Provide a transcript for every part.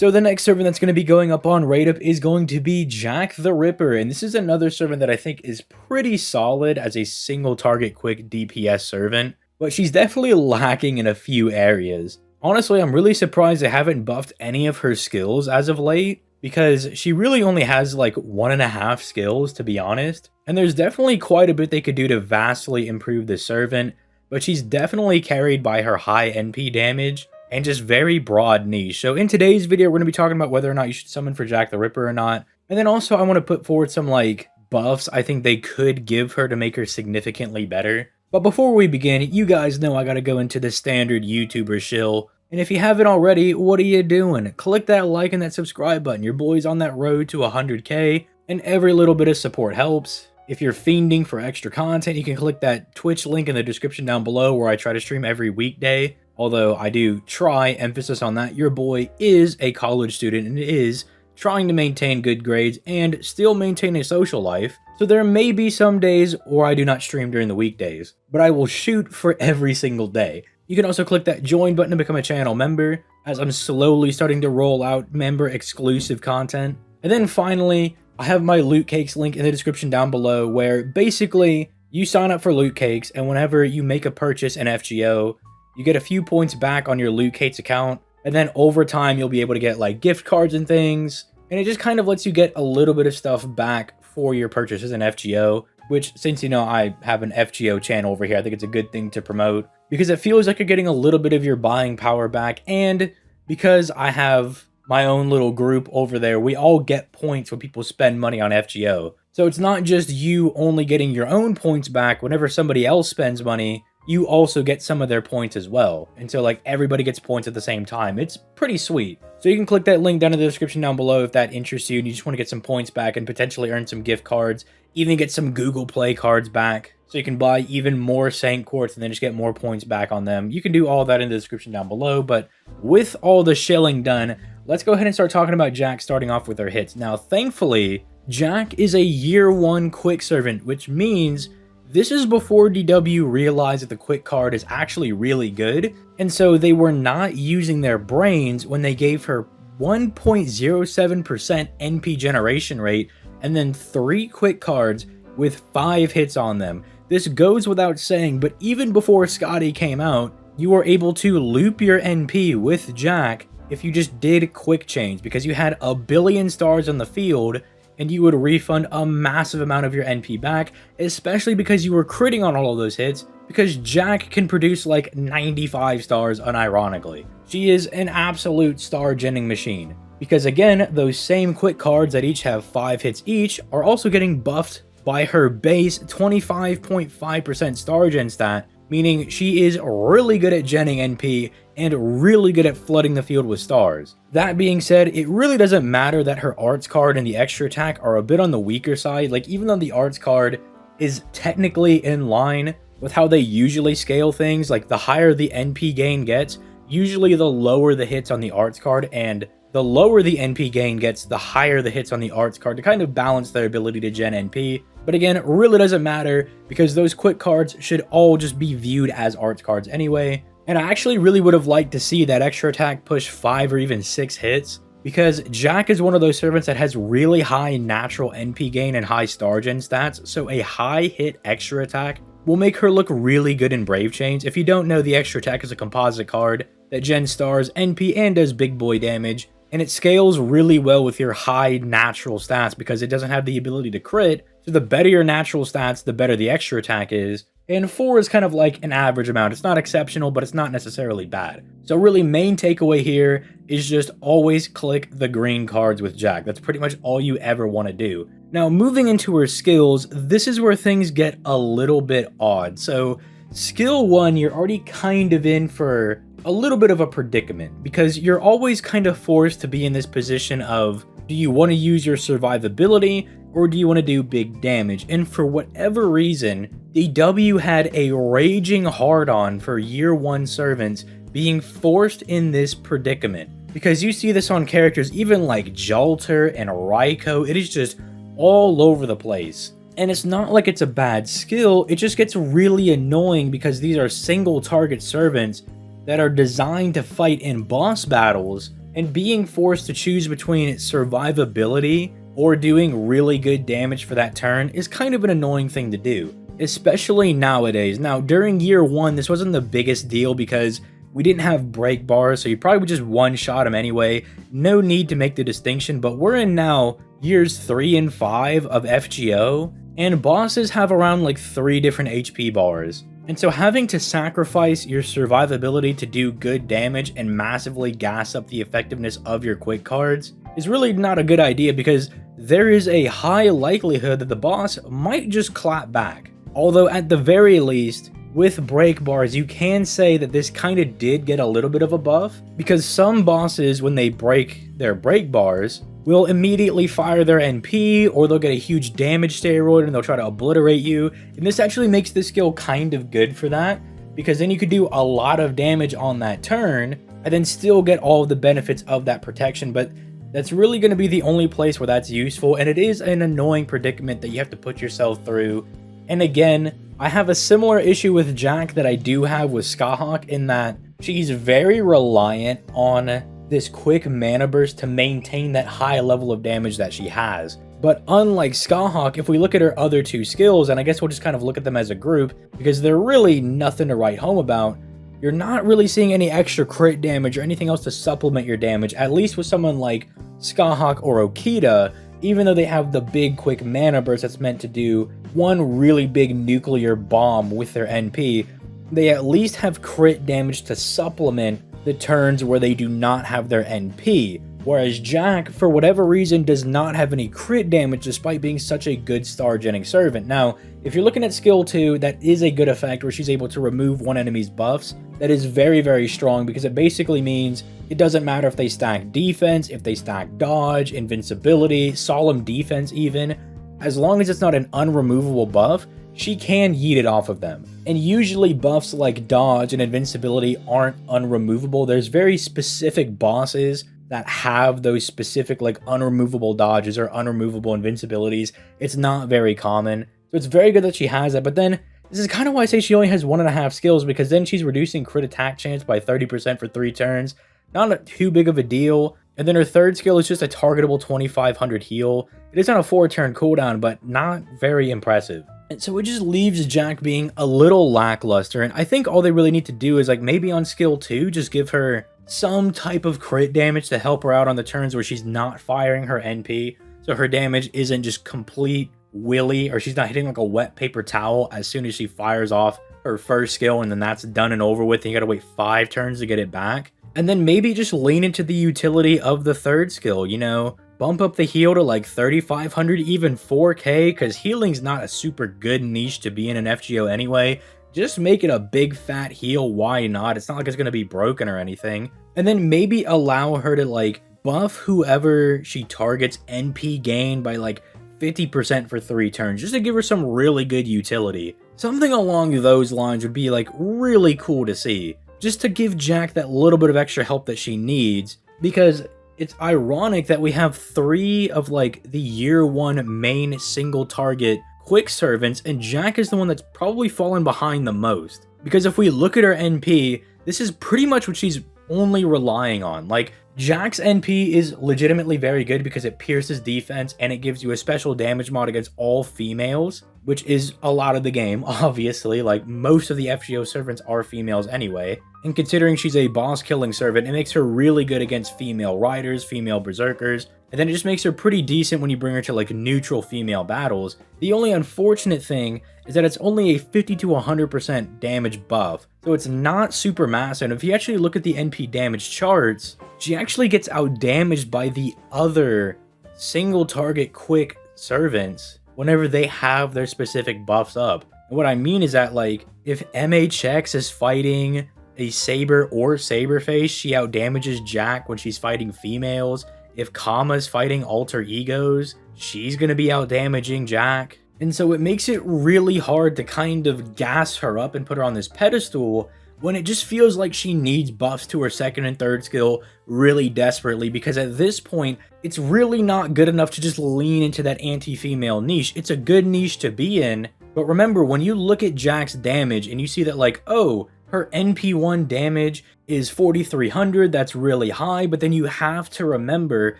So the next servant that's going to be going up on Raid Up is going to be Jack the Ripper, and this is another servant that I think is pretty solid as a single target quick DPS servant, but she's definitely lacking in a few areas. Honestly, I'm really surprised they haven't buffed any of her skills as of late, because she really only has like 1.5 skills, to be honest, and there's definitely quite a bit they could do to vastly improve the servant, but she's definitely carried by her high NP damage and just very broad niche. So in today's video, we're going to be talking about whether or not you should summon for Jack the Ripper or not. And then also I want to put forward some like buffs I think they could give her to make her significantly better. But before we begin, you guys know I got to go into the standard YouTuber shill. And if you haven't already, what are you doing? Click that like and that subscribe button. Your boy's on that road to 100K, and every little bit of support helps. If you're fiending for extra content, you can click that Twitch link in the description down below where I try to stream every weekday. Although I do try, emphasis on that, your boy is a college student and is trying to maintain good grades and still maintain a social life. So there may be some days where I do not stream during the weekdays, but I will shoot for every single day. You can also click that join button to become a channel member, as I'm slowly starting to roll out member exclusive content. And then finally, I have my loot cakes link in the description down below, where basically you sign up for loot cakes, and whenever you make a purchase in FGO, you get a few points back on your loot cakes account, and then over time you'll be able to get like gift cards and things, and it just kind of lets you get a little bit of stuff back for your purchases in FGO, which, since you know I have an FGO channel over here, I think it's a good thing to promote, because it feels like you're getting a little bit of your buying power back, and because I have my own little group over there, we all get points when people spend money on FGO. So it's not just you only getting your own points back whenever somebody else spends money, you also get some of their points as well. And so like everybody gets points at the same time. It's pretty sweet. So you can click that link down in the description down below if that interests you and you just want to get some points back and potentially earn some gift cards, even get some Google Play cards back. So you can buy even more Saint Quartz and then just get more points back on them. You can do all that in the description down below, but with all the shilling done, let's go ahead and start talking about Jack, starting off with her hits. Now, thankfully, Jack is a year 1 quick servant, which means this is before DW realized that the quick card is actually really good, and so they were not using their brains when they gave her 1.07% NP generation rate and then 3 quick cards with 5 hits on them. This goes without saying, but even before Scotty came out, you were able to loop your NP with Jack if you just did quick change, because you had a billion stars on the field and you would refund a massive amount of your NP back, especially because you were critting on all of those hits, because Jack can produce like 95 stars unironically. She is an absolute star genning machine, because again, those same quick cards that each have 5 hits each are also getting buffed by her base 25.5% star gen stat, meaning she is really good at genning NP and really good at flooding the field with stars. That being said, it really doesn't matter that her arts card and the extra attack are a bit on the weaker side. Like, even though the arts card is technically in line with how they usually scale things, like the higher the NP gain gets, usually the lower the hits on the arts card, and the lower the NP gain gets, the higher the hits on the arts card to kind of balance their ability to gen NP. But again, it really doesn't matter because those quick cards should all just be viewed as arts cards anyway. And I actually really would have liked to see that extra attack push 5 or even 6 hits, because Jack is one of those servants that has really high natural NP gain and high star gen stats, so a high hit extra attack will make her look really good in Brave Chains. If you don't know, the extra attack is a composite card that gens stars, NP, and does big boy damage, and it scales really well with your high natural stats because it doesn't have the ability to crit, so the better your natural stats, the better the extra attack is. And 4 is kind of like an average amount. It's not exceptional, but it's not necessarily bad. So really, main takeaway here is just always click the green cards with Jack. That's pretty much all you ever want to do. Now, moving into her skills, this is where things get a little bit odd. So skill 1, you're already kind of in for a little bit of a predicament, because you're always kind of forced to be in this position of, do you want to use your survivability or do you want to do big damage? And for whatever reason, DW had a raging hard-on for year 1 servants being forced in this predicament, because you see this on characters even like Jalter and Raiko. It is just all over the place. And it's not like it's a bad skill, it just gets really annoying because these are single target servants that are designed to fight in boss battles, And being forced to choose between survivability or doing really good damage for that turn is kind of an annoying thing to do, especially nowadays. Now, during year 1, this wasn't the biggest deal because we didn't have break bars, so you probably would just one-shot him anyway. No need to make the distinction, but we're in now years 3 and 5 of FGO, and bosses have around like 3 different HP bars. And so having to sacrifice your survivability to do good damage and massively gas up the effectiveness of your quick cards is really not a good idea, because there is a high likelihood that the boss might just clap back. Although at the very least, with break bars, you can say that this kind of did get a little bit of a buff, because some bosses, when they break their break bars, will immediately fire their NP, or they'll get a huge damage steroid and they'll try to obliterate you. And this actually makes the skill kind of good for that, because then you could do a lot of damage on that turn and then still get all of the benefits of that protection. But that's really going to be the only place where that's useful, and it is an annoying predicament that you have to put yourself through. And again, I have a similar issue with Jack that I do have with Skahawk, in that she's very reliant on this quick mana burst to maintain that high level of damage that she has. But unlike Skahawk, if we look at her other 2 skills, and I guess we'll just kind of look at them as a group, because they're really nothing to write home about, you're not really seeing any extra crit damage or anything else to supplement your damage, at least with someone like Skahawk or Okita. Even though they have the big quick mana burst that's meant to do one really big nuclear bomb with their NP, they at least have crit damage to supplement the turns where they do not have their NP. Whereas Jack, for whatever reason, does not have any crit damage despite being such a good star-genning servant. Now, if you're looking at skill 2, that is a good effect where she's able to remove one enemy's buffs. That is very, very strong, because it basically means it doesn't matter if they stack defense, if they stack dodge, invincibility, solemn defense even. As long as it's not an unremovable buff, she can yeet it off of them. And usually buffs like dodge and invincibility aren't unremovable. There's very specific bosses that have those specific like unremovable dodges or unremovable invincibilities. It's not very common. So it's very good that she has that. But then this is kind of why I say she only has 1.5 skills, because then she's reducing crit attack chance by 30% for 3 turns. Not too big of a deal. And then her 3rd skill is just a targetable 2500 heal. It is on a 4-turn cooldown, but not very impressive. And so it just leaves Jack being a little lackluster. And I think all they really need to do is like maybe on skill 2, just give her some type of crit damage to help her out on the turns where she's not firing her NP. So her damage isn't just complete willy, or she's not hitting like a wet paper towel as soon as she fires off her first skill, and then that's done and over with, and you gotta wait 5 turns to get it back. And then maybe just lean into the utility of the 3rd skill, you know? Bump up the heal to like 3,500, even 4k, because healing's not a super good niche to be in an FGO anyway. Just make it a big fat heal, why not? It's not like it's gonna be broken or anything. And then maybe allow her to like buff whoever she targets NP gain by like 50% for 3 turns, just to give her some really good utility. Something along those lines would be like really cool to see, just to give Jack that little bit of extra help that she needs, because it's ironic that we have 3 of like the year 1 main single target quick servants, and Jack is the one that's probably fallen behind the most. Because if we look at her NP, this is pretty much what she's only relying on. Like, Jack's NP is legitimately very good because it pierces defense and it gives you a special damage mod against all females, which is a lot of the game, obviously. Like, most of the FGO servants are females anyway. And considering she's a boss-killing servant, it makes her really good against female riders, female berserkers, and then it just makes her pretty decent when you bring her to like neutral female battles. The only unfortunate thing is that it's only a 50 to 100% damage buff, so it's not super massive. And if you actually look at the NP damage charts, she actually gets outdamaged by the other single target quick servants whenever they have their specific buffs up. And what I mean is that, like, if MHX is fighting a Saber or Saberface, she outdamages Jack when she's fighting females. If Kama's fighting alter egos, she's gonna be outdamaging Jack. And so it makes it really hard to kind of gas her up and put her on this pedestal when it just feels like she needs buffs to her 2nd and 3rd skill really desperately, because at this point, it's really not good enough to just lean into that anti-female niche. It's a good niche to be in, but remember, when you look at Jack's damage and you see that, like, oh, Her NP1 damage is 4,300, that's really high, but then you have to remember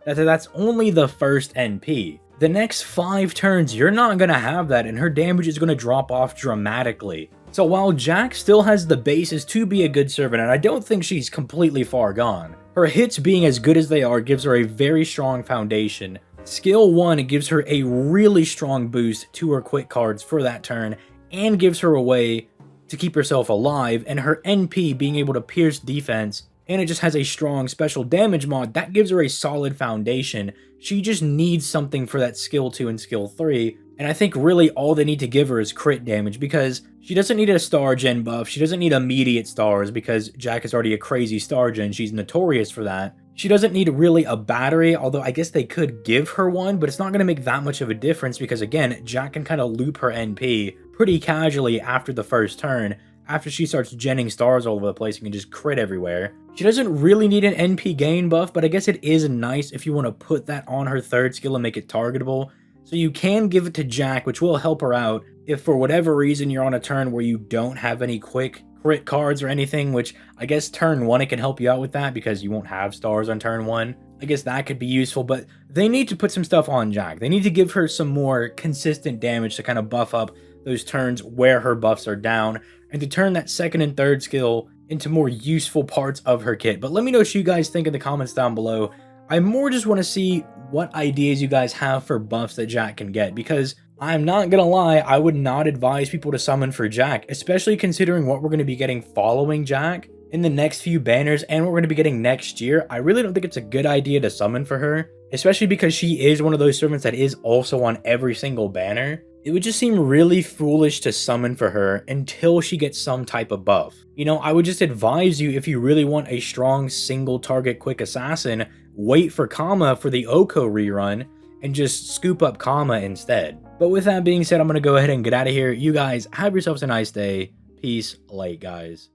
that that's only the first NP. The next 5 turns, you're not going to have that, and her damage is going to drop off dramatically. So while Jack still has the basis to be a good servant, and I don't think she's completely far gone, her hits being as good as they are gives her a very strong foundation. Skill 1 gives her a really strong boost to her quick cards for that turn, and gives her a way to keep herself alive, and her NP being able to pierce defense, and it just has a strong special damage mod, that gives her a solid foundation. She just needs something for that skill 2 and skill 3, and I think really all they need to give her is crit damage, because she doesn't need a star gen buff, she doesn't need immediate stars, because Jack is already a crazy star gen, she's notorious for that. She doesn't need really a battery, although I guess they could give her one, but it's not going to make that much of a difference, because again, Jack can kind of loop her NP pretty casually after the first turn, after she starts genning stars all over the place and can just crit everywhere. She doesn't really need an NP gain buff, but I guess it is nice if you want to put that on her third skill and make it targetable. So you can give it to Jack, which will help her out if for whatever reason you're on a turn where you don't have any quick crit cards or anything, which I guess turn 1 it can help you out with that because you won't have stars on turn 1. I guess that could be useful, but they need to put some stuff on Jack. They need to give her some more consistent damage to kind of buff up those turns where her buffs are down, and to turn that second and third skill into more useful parts of her kit. But let me know what you guys think in the comments down below. I more just want to see what ideas you guys have for buffs that Jack can get, because I'm not gonna lie, I would not advise people to summon for Jack, especially considering what we're going to be getting following Jack in the next few banners and what we're going to be getting next year. I really don't think it's a good idea to summon for her, especially because she is one of those servants that is also on every single banner. It would just seem really foolish to summon for her until she gets some type of buff. You know, I would just advise you, if you really want a strong single target quick assassin, wait for Kama for the Oko rerun and just scoop up Kama instead. But with that being said, I'm going to go ahead and get out of here. You guys have yourselves a nice day. Peace, late guys.